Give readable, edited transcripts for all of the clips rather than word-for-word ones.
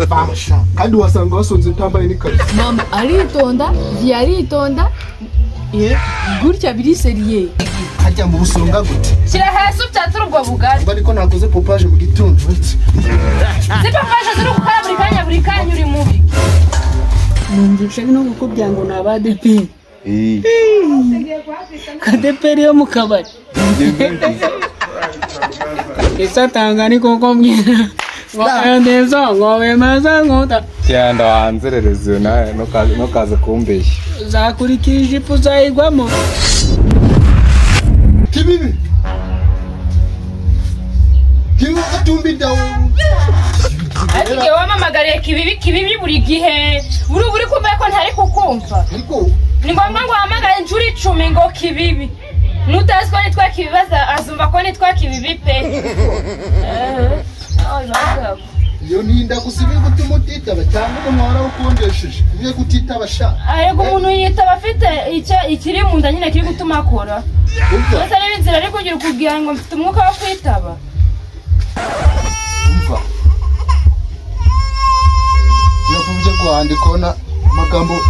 Bamusha kandi wasanga wasonze ntambaye n'ikariso. Mama aritonda yaritonda gutya biri seriye hajya mu busonga gute kira hasi ubyatura ubwo bugari bariko nakoze pompage mu gitondo zipa fasha ziri gukora buri kanya uri mubi numvise no gukubya ngo nabadepe kadeperi yo mu kabari esa tangani koko mwira ndezo ngowe maza ngota cyanda wanzerereze nawe no kaza kumbeshya zakurikije ifu zayigwamo kibibi atumbi dawo ariko wamamagariye kibibi buri gihe buri kumva ko ntari kukumva ariko ni ngombwa ngo wahamagare injuri 10 ngo kibibi nutazi ko nitwa kibibaza azumva ko nitwa kibibi pe yo ninda kusibira gutuma utitaba cyangwa ko mwara ukondesheje ugiye gutitaba sha ariko umuntu yitaba afite ikiri mu nda nyine kiri gutuma akora bose ari inzira ariko ugira kugira ngo mfite umwuka wo kwitaba umva yakuvuje kwandikona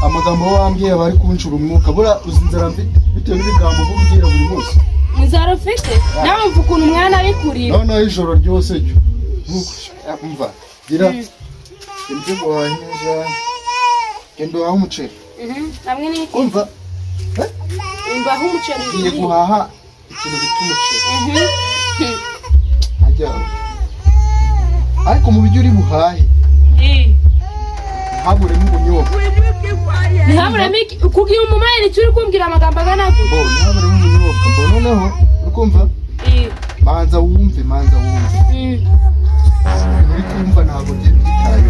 amagambo wambye bari kunshura umwuka bura uzinzira mfite bitewe n'ibigambo vugira buri munsi muzaro ufite nawe mvuga ukuntu umwana ari kurira none ijoro ryose cyo umva gira ibyo guhahiza kendo aho umuceri namwe ni umva imbaho umuceri ngiye guhaha ikintu bitumuceri ajya ariko mu bijyo uri buhahe haburemo ubunyobwa ntihaburemo kugira umumaye nicyo uri kumbwira amagambo agana gutya ntihaburemo ubunyobwa mbona noneho uri kumva manza wumve uri kumva ntabwo byitaye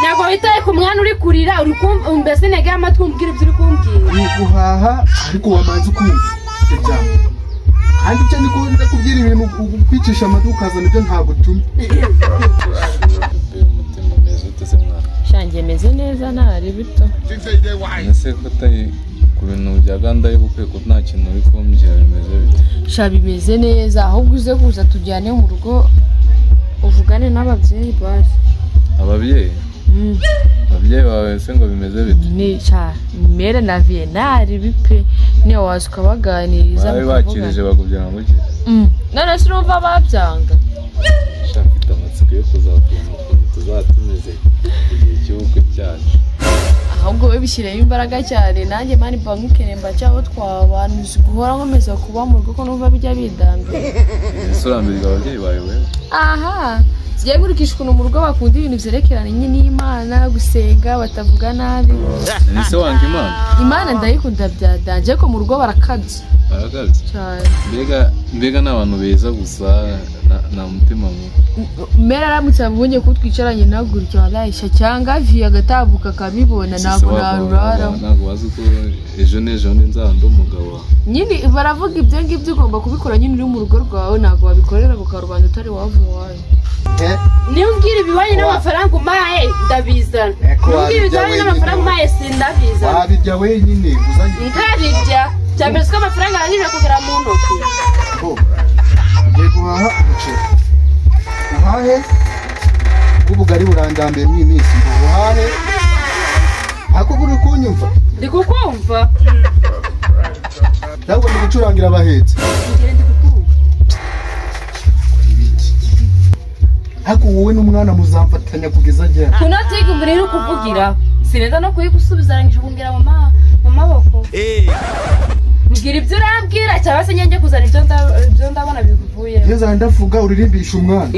ntabwo witaye ku mwana uri kurira uri kumva mbese ntege amatwi umbwira ibyo uri kumbwira uri guhaha ariko wamanza ukumva kandi icyo nikunda kubwira ibintu kwicisha amatwi ukazana ibyo ntabwo tumye shangiye meze neza ntari bito ese ko atari ku bintu bya gahunda y'ubukwe ko nta kintu uri kumbwira bimeze bite sha bimeze neza ahubwo uze kuza tujyane mu rugo uvugane n'ababyeyi basi ababyeyi bawe se ngo bimeze bite ni cha mere na vienari bipe ni waza ukabaganiriza bakirije bakubwira ngo iki none se urumva babyanga shafite amatsiko yo kuzatuma tuzatumeze igihe cy'ubukwe cyacu ahubwo we bishyiremo imbaraga cyane nanjye mani bangukeneye mbacyaho twabantu guhora nkomeza kuba mu rugo ko numva bijya bidambye ese urambirwa ababyeyi bawe wewe aha zigiye gurikisha ukuntu mu rugo bakunda ibintu byerekeranye n'Imana gusenga batavuga nabi ese wanga Imana ndayikunda byadanje ko mu rugo barakabye cyane mbega n'abantu beza gusa na mutima mera aramutse abonye ko twicaranye nagurikira arayisha cyangwa vi agatabuka kabibona ntabwo narurara ntabwo wazi ko ejo nzando umugabo nyine baravuga ibyo ngibyo ugomba kubikora nyine uri mu rugo rwawe ntabwo wabikorera ku karubanda utari wava iwawe niyo mbwira ibibanye n'amafaranga umaye ndabizana mbwira ibijyanye n'amafaranga umaye sindabizana wabijya wenyine nkabijya cyambere ko amafaranga arangije kugera mu ntoki ugiye guhaha umuceri uhahe ubugari burandambiye mu iminsi uhahe ako uri kunyumva ndi kukumva ntabwo ndi gucurangira abahetse ariko wowe n'umwana muzamfatanya kugeza ryari kunatiga umbere uri kuvugira sineza no kuyigusubizarangije kumbwira mu maboko mbwira ibyo urambwira cyangwa se njye kuzana ibyo ndabona bikuvuye iyo zanda ndavuga uririmbisha umwana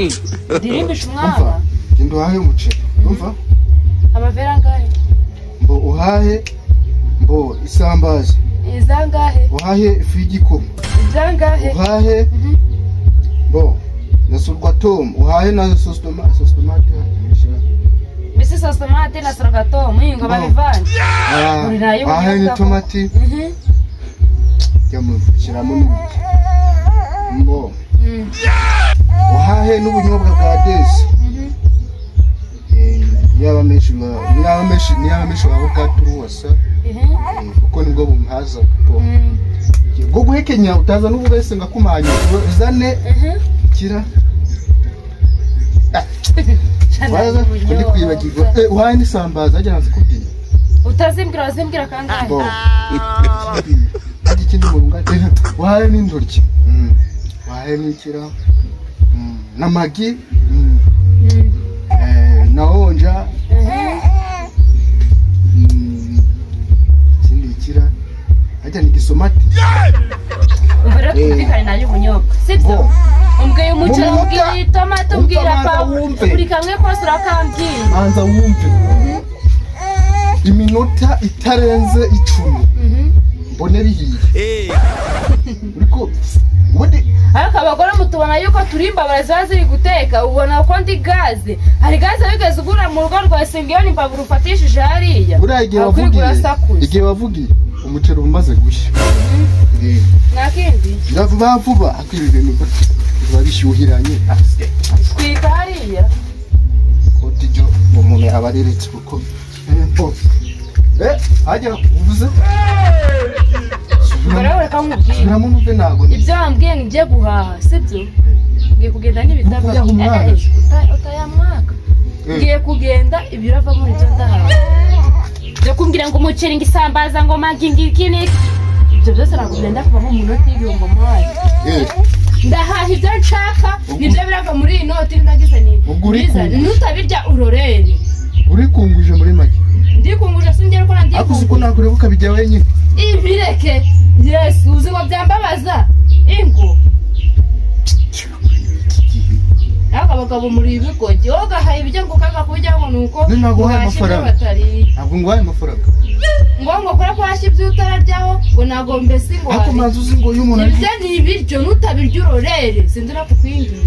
ndirimbisha umwana genda uhahe umuceri umva amavera angahe mbo uhahe mbo isambaza izangahe uhahe ifu y'igikoma izangahe uhahe mbo na sorghum uhahe na sauce tomate bisi sauce tomate na sorghum ingo babivanye uhahe ni tomati yamushyiramo n'ibiki mbo uhahe n'ubunyobwa bwa desi yaba menshi waba bwaturuwasa kuko nibwo bumuhaza bwo guhekenya utaza n'ububese ngakumanya uzane kira waza kuri kwibagirwa uhaye n'isambaza ajya nazikubwira utazimbwira kangahe ati kindi mu runga wahaye n'indoryi wahaye n'ikira n'amagi na honja kindi ikira ajya ni gisomati umbere twumvikane nayo ubunyobwa sibyo umbwiye umuceri umbwiye itomate umbwira pawu buri kamwe kose urakambwiye anza wumve iminota itarenze 10 mbone bihiye uriko ariko abagore mutubona yuko turi imbabura ziba ziri guteka ubona ko ndi gaze hari gaze wigeze ugura mu rugo rwa singiyoni imbabura ufatishije hariya igihe wavugiye umuceri umaze gushya nakindi vuba akwiye ibintu biba bishyuhiranye twika hariya kotijo umuntu aba areretse kuko hajya uvuze reka nkubwire ibyo wambwiye ngiye guhaha sibyo ngiye kugenda n'ibitabo utayamwaka ngiye kugenda ibirava muri ibyo ndahaha byo kumbwira ngo umuceri ngo isambaza ngo magi ngiki n'iki ibyo byose ntabwo byenda kuvamo mu noti y'ibihumbi mwayi ndahaha ibyo nshaka nibyo birava muri iyi noti ndagize nutabirya urorere uri kunguje muri make ndikunguje sinjye ko nandiye akuzi ko nakureba ukabijya wenyine ibireke yes uzi ngo byambabaza ingo abagabo muri ibigogi ogahaye ibyo ngo kanga kujya ngo nuko naguhaye amafaranga ntabwo nguhaye amafaranga ngo kora kwashya ibyo utararyaho ngo nago mbese ngo ako manzi uzi ngo y'umuntu ari ibyo ni ibiryo nutabirya urorere sindira kukwingira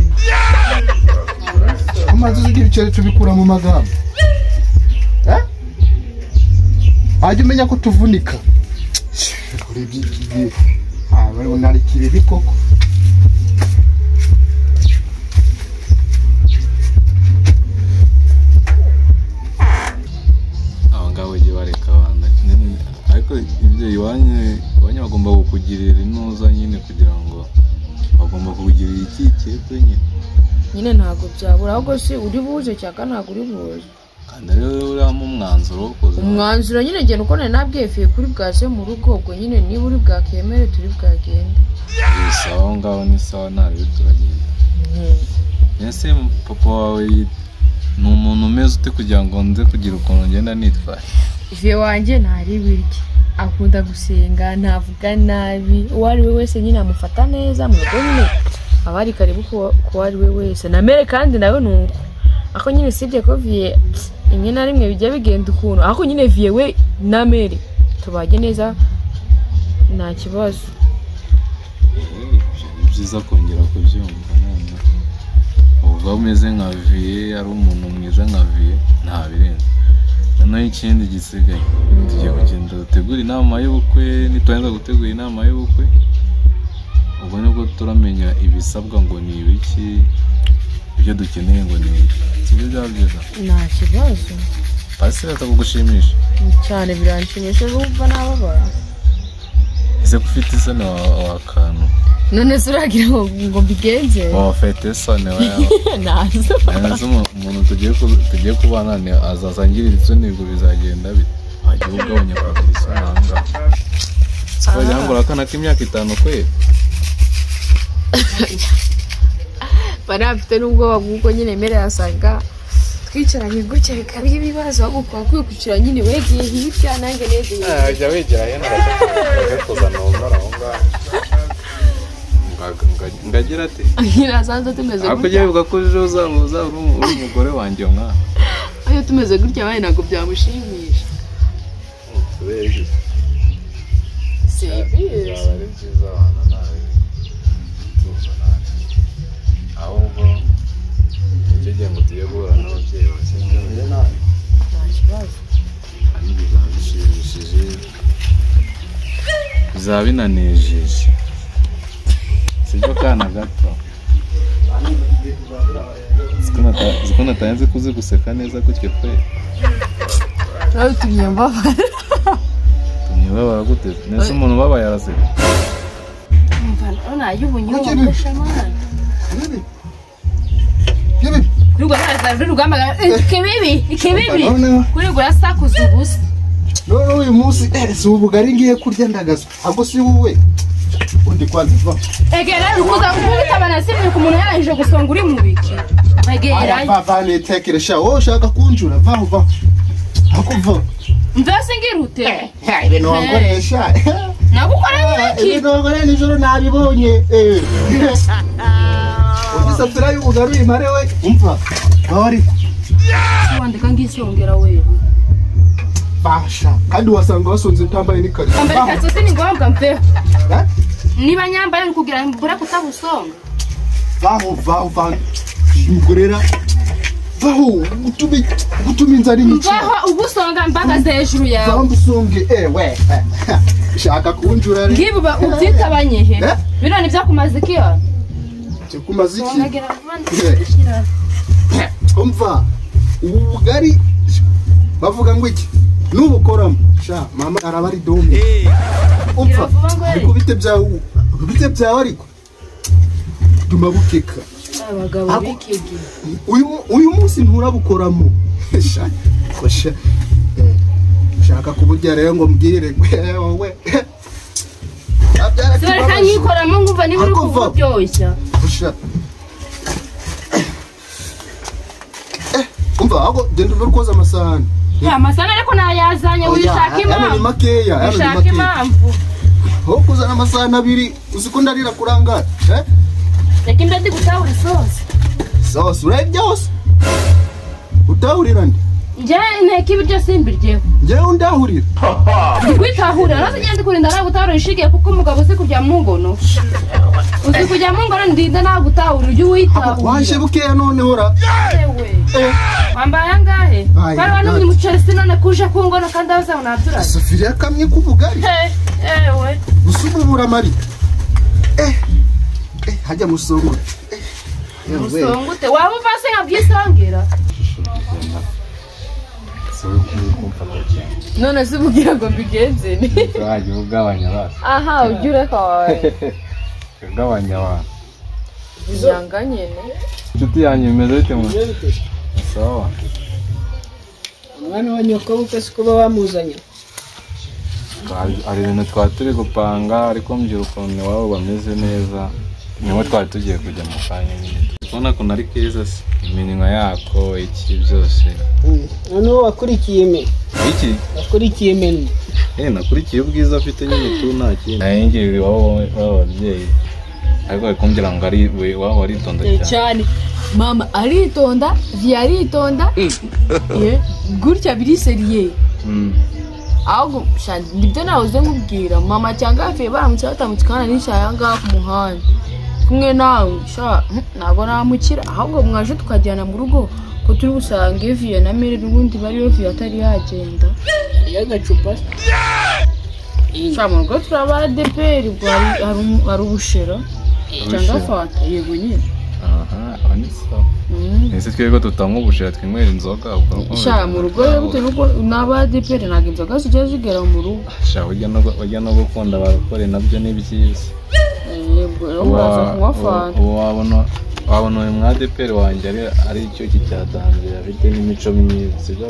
ako manzi uzi ibiceri tubikura mu magambo ajya umenya ko tuvunika kuri ibi nari kibibi koko abangabo ujye bareka abana ariko ibyo iwanyu bagomba kukugirira intuza nyine kugira ngo bagomba kukugirira ikikekwe nyine ntabwo byabura ahubwo se uri buje cyangwa ntabwo uri buje kandi rero uramo umwanzuro nyine ngenda uko nari nabwiye kuri bwaje mu rugo ubwo nyine niba uri bwakemere turi bwagende sawa aho ngaho ni sawa ntabwo turagenda ese papa wawe ni umuntu umeze ute kugira ngo nze kugira ukuntu ngenda nitwaye ive wanjye ntari birye akunda gusenga ntavuga nabi uwo ari we wese nyine amufata neza mu rugo nyine aba ari karibu ku ari we wese namere kandi nawe ni uko ako nyine sibye ko viye rimwe na rimwe bijya bigenda ukuntu ako nyine viye we na mere tubajye neza nta kibazo ni byiza kongera kubyumva none uba umeze nka viye ari umuntu mwiza nka viye nta birenze noneho ikindi gisigaye tugiye kugenda dutegura inama y'ubukwe niturangiza gutegura inama y'ubukwe ubwo nibwo turamenya ibisabwa ngo ni ibiki ibyo dukeneye ngo ni ibiki sibyo byaba byiza nta kibazo pasiteri atagugushimisha cyane biranshimisha urumva n'ababana ese ko ufite isoni wakantu none se uragira ngo mbigenze wafite isoni nazo neza umuntu tugiye kubana azazangirira isoni ngo bizagenda bite wagiye ugabanya kugira isoni aha ngaha twagira ngo urakana k'imyaka 5 kwe barafite n'ubwoba bw'uko nyine mere yasanga twicaranye gutya bikaba ibibazo bagukwa kwikukira nyine wegeye hirya nanjye negeye jya wegera hino kuzana umara aho ngaho ngagira ate nyirasanze tumeze gutya akujya bivuga ko ejo uzamuza uri umugore wanjye mwa ayo tumeze gutya baye ntabwo byamushimisha tubeje sebiye ari byiza abana nawe tuzo nawe ahubwo icyo gihe ngo tugiye guhura n'ababyeyi basinze nta kibazo ari bizaba bishimishije bizaba binanejeje sibyo kana gato ziko natayenze kuzi guseka neza gutyo kwe nawe tumyibabara gute nese umuntu babaye araseka mva ona yubunyuka shamana rugamba ikibibi kuri gurasakuza ubusa none uyu munsi si ubugari ngiye kurya ndagaza ahubwo si wowe undi kwanza va egera rukuza kubitabana simye ku muntu yarahije gusonga uri mu biki egera va netekeresha wowe ushaka kunjura va akuva mvase ngirute ibintu wankoresha nagukora iki ibintu wankorera nijoro nabibonye udisatira y'ubugari imare we umva bari wandika ngisongera wewe basha kandi wasanga wasonze utambaye n'ikariso ambere kasote ni ngombwa mpe niba nyambaye kugira mbura kutabusonga vaho ngurera vaho gutuma inzara inyica vaho ubusonga mbagaze hejuru yawe vaho mbusonge we shaka kunjura ngibu ba ubyitabanye he bino ni byakumaze kiyo kumaze iki umva ubugari bavuga ngo iki nubukoramo sha mama arabari dombe umva ariko bite byawe ariko tuma bukeka abagabo bikigi uyu munsi nturabukoramo sha kosha shaka kuburya rero ngo mbwire wowe Sora nyikoramo ngumva ni buri kubyoshya kosha umva aho genda ukoza amasahani amasahani ariko nayazanye wishaka impamvu ni makeya wishaka impamvu ho kuzana amasahani abiri uziko ndarira kurangara reka imbe ndi gutahura sauce urebye hose utahurira ndi njye nteka ibiryo simbiryeho njyewe ndahurira ndikwitahurira nazo ngende kurinda nagutahura inshigiye kuko umugabo uzi kujya mu ngono uzi kujya mu ngono ndinda nagutahura ujye uwitahura waje bukeya none hora wambaye angahe bari wanumye umuceri sinone kuje ku ngono kandi abaza nabyura safiriya kamye kubugari ewe usubura mari hajya musongo musongute waba uvase nkabyisongera none se ubwira ngo mbigenze ni wajya ugabanya abantu aha ujya ureka wawe ugabanya abantu ijanga nyine inshuti yanjye imeze bite mu sawa umwana wa nyoko ukase kuba wamuzanye hari ibintu twari turi gupanga ariko mbwira ukuntu iwabo bameze neza niho twari tugiye kujya mu kanya nyine ubona ko nari keza se iminwa yako iki byose noneho wakurikiye me iki wakurikiye meni nakurikiye ubwiza afite nyine tu nta kintu nayengera iwabo w'ababyeyi ariko bikumbwira ngo ari we waba aritonda cyane mama aritonda aritonda gutya biriseriye ahubwo nibyo nahoze nkubwira mama cyangwa hafi baramutse batamutse kandi n'icyaha ngaha ku muhanda kumwe nawe ntabwo namukira ahubwo mwaje tukajyana mu rugo ko turi gusanga Viyo na Mary n'ubundi bariyo Viyo atari yagenda y'agacupa mu rugo turaba ADPR hari ubushera cyangwa fanta yego nyine aha ni sawa ese twego tutanywa ubushera twinywera inzoga mu rugo rero bute nuko n'aba ADPR ntabwo inzoga zijya zigera mu rugo wajya no gukunda abakore nabyo ni byiza wabona uyu mwadeperi wanjye ari icyuki cyatanze afite n'imico myiza sibyo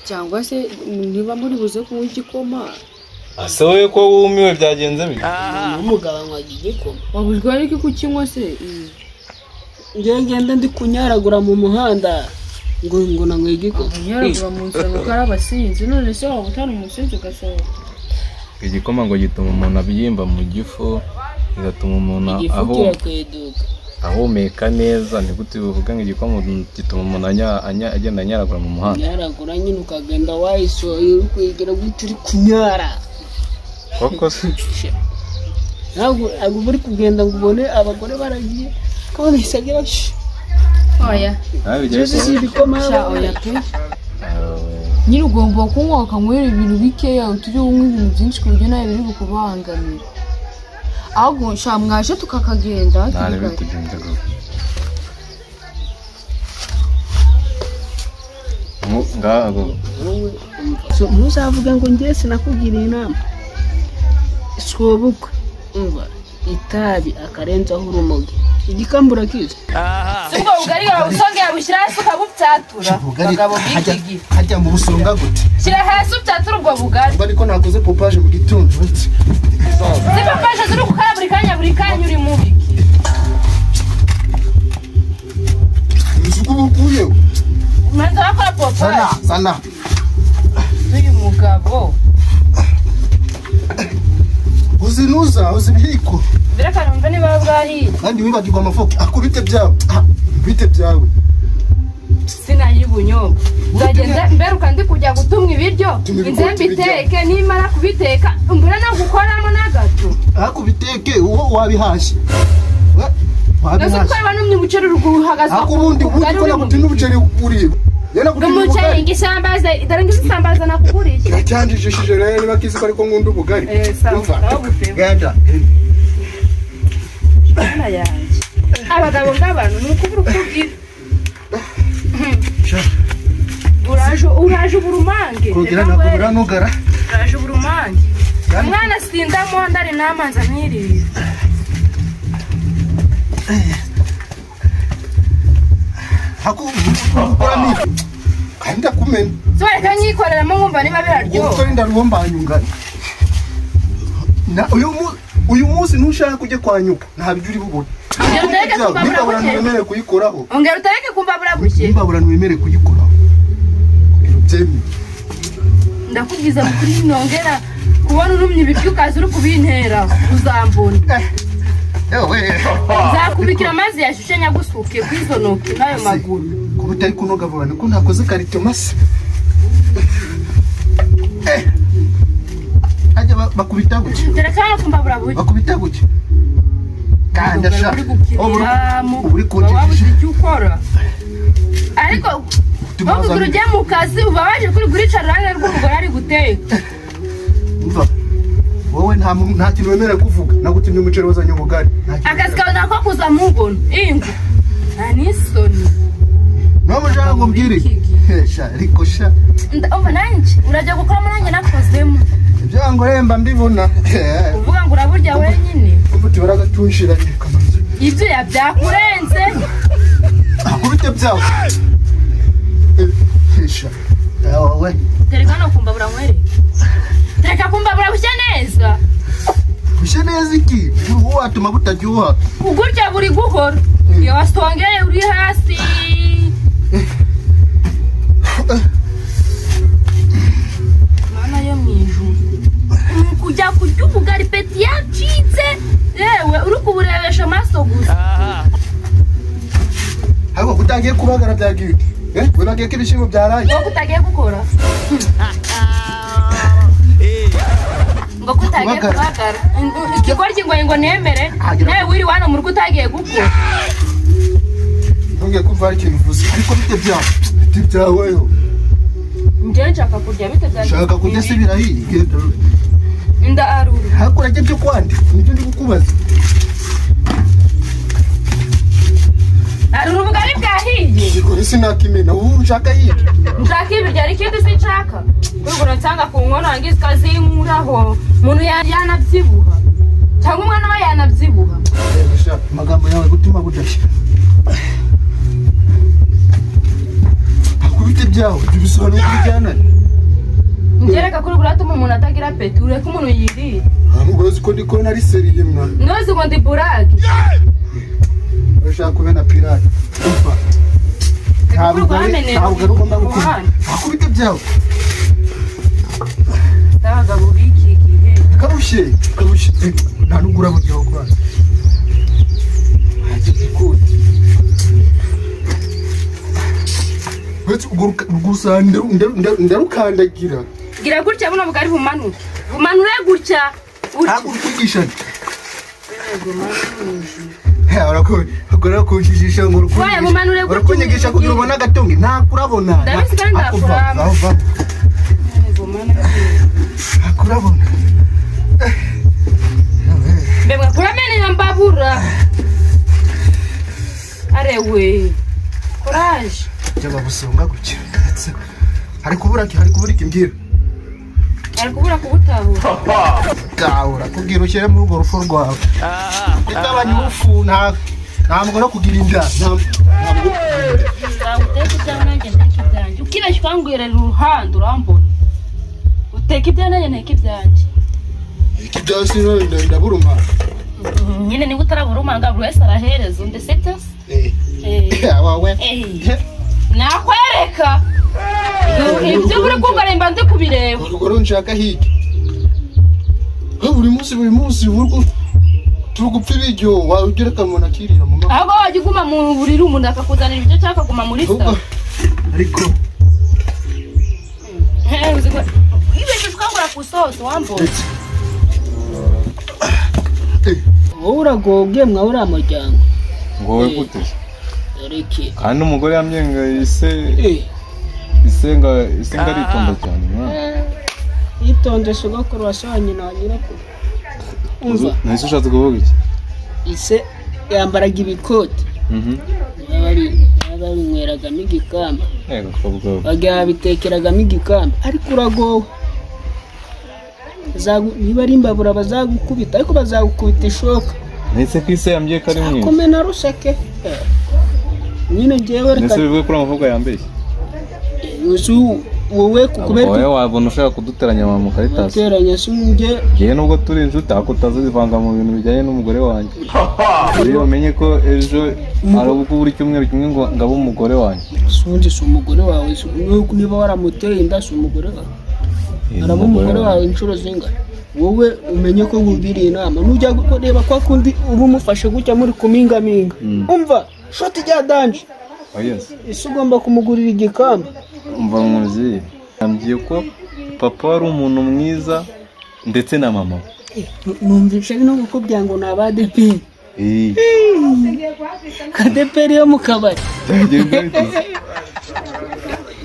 cyangwa se niba muri buze kunywa igikoma ase wowe ko wumiwe byagenze bite umugabo anywaga igikoma wabuzwa ariko kukinywa se njye ngenda ndi kunyaragura mu muhanda ngo nanyweye igikoma kunyaragura mu nzira ngo ari abasinzi none se waba utari umusinzi ugasohoka igikoma ngo gituma umuntu abyimba mu gifu bigatuma umuntu ahumeka neza ni gute bivuga ngo igikoma gituma umuntu agenda anyaragura mu muhanda nyaragura nyine ukagenda wayisohoye uri kwegera gutya uri kunyara koko se ntabwo uri kugenda ngo ubone abagore baragiye kabona isagira oya si ibikoma oya pe nyine ugomba kunywa ukanywera ibintu bikeya utujye unywa ibintu byinshi ku buryo nawe biri bukubangamira ahubwo mwaje tukakagenda ntari bitugenda ngaho ntuzavuga ngo njye sinakugiriye inama sobukwe umva itabi akarenzaho urumogi igikambura kizi ubwo bugari usongera bushyira hasi ukabupyatura bagabo b'iki hajya mu busonga gute shyira hasi upyatura ubwo bugari ariko nakoze popaje mu gitondo zipapaje ziri gukora buri kanya uri mubi isuku bukuye manza wakora popaje sana uyu mugabo uzinuza uzibiko bireka numva niba bwahiye kandi wibagirwa amafoke akubite byawe bite byawe sinayi bunyobwa ndagenda mberuka ndi kujya gutumwa ibiryo inzembe iteke nimara kubiteka mbura no gukoramo n'agato akubiteke uwo wabihashye nasuko banumye umuceri uruguhagaze akubundi uko nagutinda umuceri uriba umuceri ngisambaza idarangiza isambaza nakuguriye cyandishishije rero niba kizi ko ariko nkunda ubugari genda ana yanjye abagabo ng'abantu ni ukubura ukubwira uraje uburumange kugira nakubura nugara uraje uburumange umwana sindamo ndari namanza nkirira hakukora ni kandi akumena reka nyikoreramo nkumva niba biraryoha uko ndarumbanyunga na uyu munsi nushaka kujye kwanyuka ntabyo uri bubone nimbabura ntiwemere kuyikoraho ongera utareke kumva burabushye nimbabura ntiwemere kuyikoraho byemye ndakubwiza kuri nongera kubona urumye ibiryo ukaza uri kubintera uzambona nzakubikira amazi yashushe nyagusuke kw'izo ntoki n'ayo maguru kuba utari kunoga vuba niko nakoze karito mase hajya bakubita guke terekana kumva burabushye bakubita guke kandi ashaka uri kunjijisha icyo ukora ariko bavuga urujya mu kazi uba waje kuri guricara iruhande rw'umugore ari guteka wowe nta kintu wemerewe kuvuga nagutumye umuceri wazanye ubugari akazi kawe nako kuza mu ngono ingo nta n'isoni ntabwo ushaka ngo mbwire sha ariko sha umva nanjye urajya gukoramo nanjye nakozemo ibyo ngo remba mbibona uvuga ngo uraburya wenyine umuti baragatunshira kamaze ibyo byakurenze akubite byawe sha wowe tereka no kumva buranywere tereka kumva burabushye neza bushye neza iki uwo watuma butajyoha ugurya buri guhora iyo wasongeye uri hasi mana yo mwijuru kujya kurya ubugari peti yacitse yewe uri kuburebesha amaso gusa ariko kutagiye kubagara byagiye wibagiye ko ibishyimbo byaraye ngo kutagiye gukora ngo kutagiye kubagara ikigoryi ngo nemere nawe wiri wana mu rugo utagiye gukora ntugiye kumva hari ikintu uvuze ariko bite byaweho njyewe nshaka kurya bite byawe nshaka kurya se birahiye inda aruru hakora rye byo kwandi nibyo ndi kukubaza aruru ubugari bwahiye ikore sinakimena ubu nshaka hiye nshaka ibiryo ari ikindi sinshaka kwigura nsanga ku nkono yangiza ikazinkuraho umuntu yanabyibuha cyangwa umwana we yanabyibuha amagambo yawe gutuma budashya akubite byawe ibisobanuro bijyana ngereka kuri buratuma umuntu atagira peti ureka umuntu yirira ntabwo uzi ko ndi kubona ari seriye mwana ntuzi ngo ndi burage urashaka kubena pirate umva ntabwo ari ugomba gukora akubite byawe abagabo b'iki gihe karushye nta nubwo urabujyaho kwanza hageze ikoti gusa ndarukandagira gira gutya buno bugari bumanuke bumanure gutya ntabwo uri kwigishanya urakora kunjijisha ngo urakunyigisha kugira ubona agatongi ntakurabona ndabisi kandi ndakuraba ntakurabona mbebwa kuramenera mbabura arewe courage jaba busonga gukira hari kubura ikimbwira ari kubura kubutahura gahura kugira ushyire muri urwo rufu rwawe itabanye ubufu ntabwo no kugira inda ntabwo uteka ibyawe nanjye nteka ibyanjye ukibeshya ukangwirira uruhande urambona uteka ibyawe nanjye nteka ibyanjye ibyawe si ndaburuma nyine niba utaraburumanga buri wese arahereza undi se byose wawe nakwereka ibyo uri kugaremba ndi kubireba urugero nshaka hirya buri munsi turi gupfa ibiryo wawe ugereka umuntu akirira mu maso ahubwo wajya uguma mu buriri umuntu akakuzanira ibyo cyangwa akaguma muri salo ariko ibeshye twagura ku isosi wambona wowe uragoge mwa uriya muryango ngo wowe gute reki kandi umugore yamyenga isenga aritonda cyane yitonde sogokuru wasohoye nyina wa nyirakuru umva nahise ushatse kuvuga iki ise yambaraga ibikoti babinyweragamo igikamba bagiye bitekeragamo igikamba ariko uragowe niba ari imbabura bazagukubita ariko bazagukubita ishoka ndetse ko ise yambye ko ari mwinshi akomena ruseke nyine ngewe ndetse bivuye kuri amavuga yambeshye wowe kubera wowe wabona ushaka kuduteranya mu karitasi duteranya si njye ngiye nubwo turi inshuti ariko utazivanga mu bintu bijyanye n'umugore wanjye rero umenye ko ejo arabuka buri cyumweru kimwe ngo abe umugore wanjye sundi si umugore wawe niba waramuteye inda si umugore wawe araba umugore wawe inshuro zingana wowe umenye ko ngubiriye inama nujya kureba kwa kundi uba umufashe gutya muri kumingaminga umva shoti rya danje ese ugomba kumugurira igikamba umva muzi yambwiye ko papa wari umuntu mwiza ndetse na mama numvise no gukubya ngo nabadeperi kadeperi yo mu kabari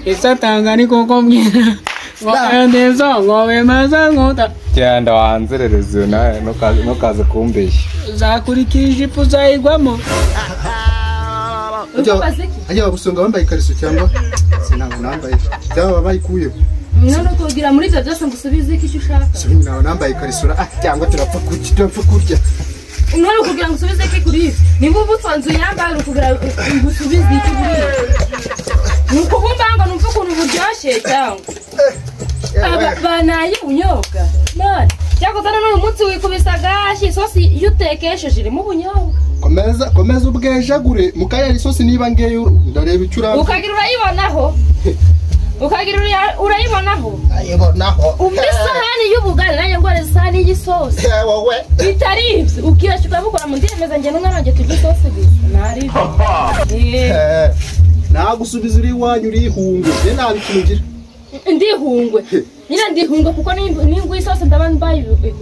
ese atangani koko mbwira neza ngo wemaza nkota cyanda wanzerereze nawe no kaze kumbeshya zakurikije ijipo zayigwamo ajya bagusonga bambaye ikariso cyangwa sinabwo nambaye cyangwa bayikuyeho none kugira muri ibyo byose ngusubize icyo ushaka sinabwo nambaye ikariso cyangwa turapfa kurya none kugira ngo usubize iki kuri ibi niba ubusanzwe yambaye kugira ngo usubize iki kuri ibi ni ukubumba ngo numve ukuntu buryoshye cyangwa banaye ubunyobwa none cyangwa uzana n'uyu munsi wikubisa agashi isosi iyo utekesheje irimo ubunyobwa komeza ubwejagure mukayera isosi niba ngeyo ndareba icyo uramba ukagira urayibonaho umva isahani y'ubugari nanjye ngwara isahani y'isosi bitari ibyo ukibasha ukabukora mu ndemeza njye n'umwana wanjye turya isosi gusa ntaribyo nagusubiza uri iwanyu urihunge njye nabikingira ndihungwe nyine ndihungwe kuko n'ingu isosi ndaba mbaye ihungwe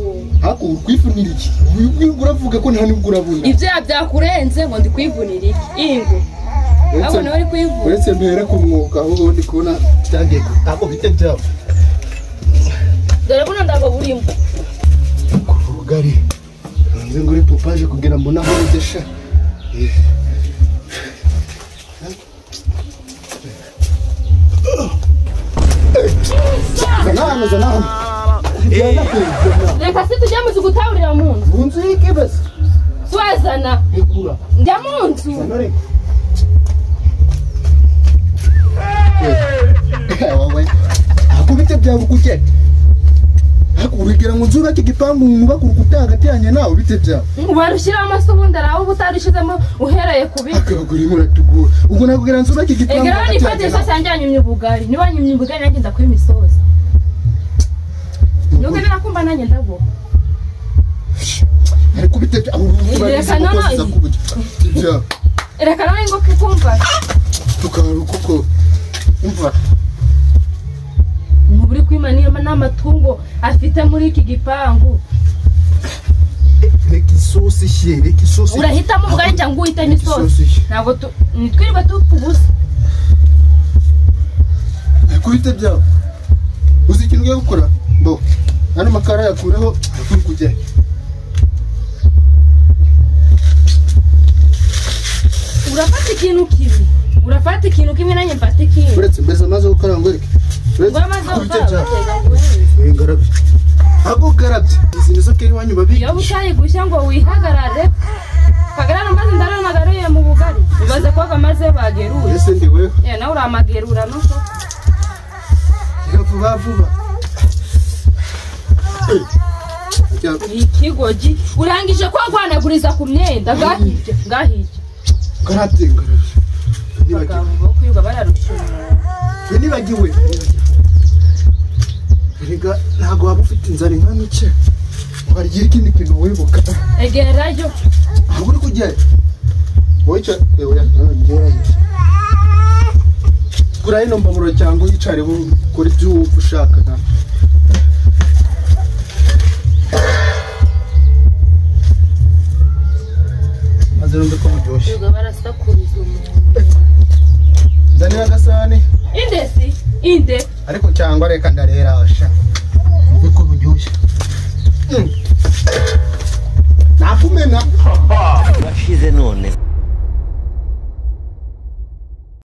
hako ukwifunira iki uravuga ko nta nibwo urabona ibyo byakurenze ngo ndikwivunira iki ingu abo nawe uri kwivuna uretse mbere ku mwuga ahubwo ndi kubona cyagiye ntabwo bite byawe dore buno ndago burimo ubugari nze nguri popaje kugira mbona aho ndesha Zanana. Reka si tujya mu gutahurira mu nzu. Mu nzu y'iki bese? Swazana. Ikura. Njya mu nzu. Wowe. Akubite byawe kuke. Akubigera mu nzu baki gipangu mwubaka urukuta hagati yanjye nawe bite byawe. Barushyira amaso bundi araho butarishizemo uhereye kubika. Akabaguri muratugura. Ubwo nakubwira nzu baki gipangu. Egera ni fatisha sanjanye ubugari. Niba nyimye ubugari nanjye ndakwiye imisozi. Nuko birakumba nanjye ndabo. Akubite reka none. Reka none ngo kikumva. Tukarukuko. Umva. Muburi kwimaniye n'amatungo afite muri iki gipangu. Reka isosi shye, reka isosi. Urahitamo ubugari cyangwa uhitamo isosi. Ntabwo nitwirwa tukubusa. Akubite byawe. Uzi ikintu ugiye gukora? Bo. Hano makara yakureho akuri kujya. Urafata ikintu kibi. Urafata ikintu kimwe nanjye mfata ikintu. Uretse mbese amaze gukora ngo reke. Ngarabye. Ako garabye. Izi nizo keri wanyu babi. Yo butayi gushya ngo wihagarare. kagarana maze ndarana nagaruye mu bugari ubaze ko kamaze bageruye ese ndi wewe nawe uramagerura no so vuba ikigogi urangije kwagwanaguriza ku myenda ngahije karatenga bagabo kwiga bararushye nibagiwe rega ntago waba ufite inzara ingana iki ukarya ikindi kintu wibuka egerayo aho uri kujya wowe ewe kuri ino mbamuro cyangwa yicare kuri ibyo ushaka na maze numve ko muryoshye kwiga barasakuriza umuntu danira agasahani inde ariko cyangwa reka ndarera asha numve ko muryoshye nakumena washize none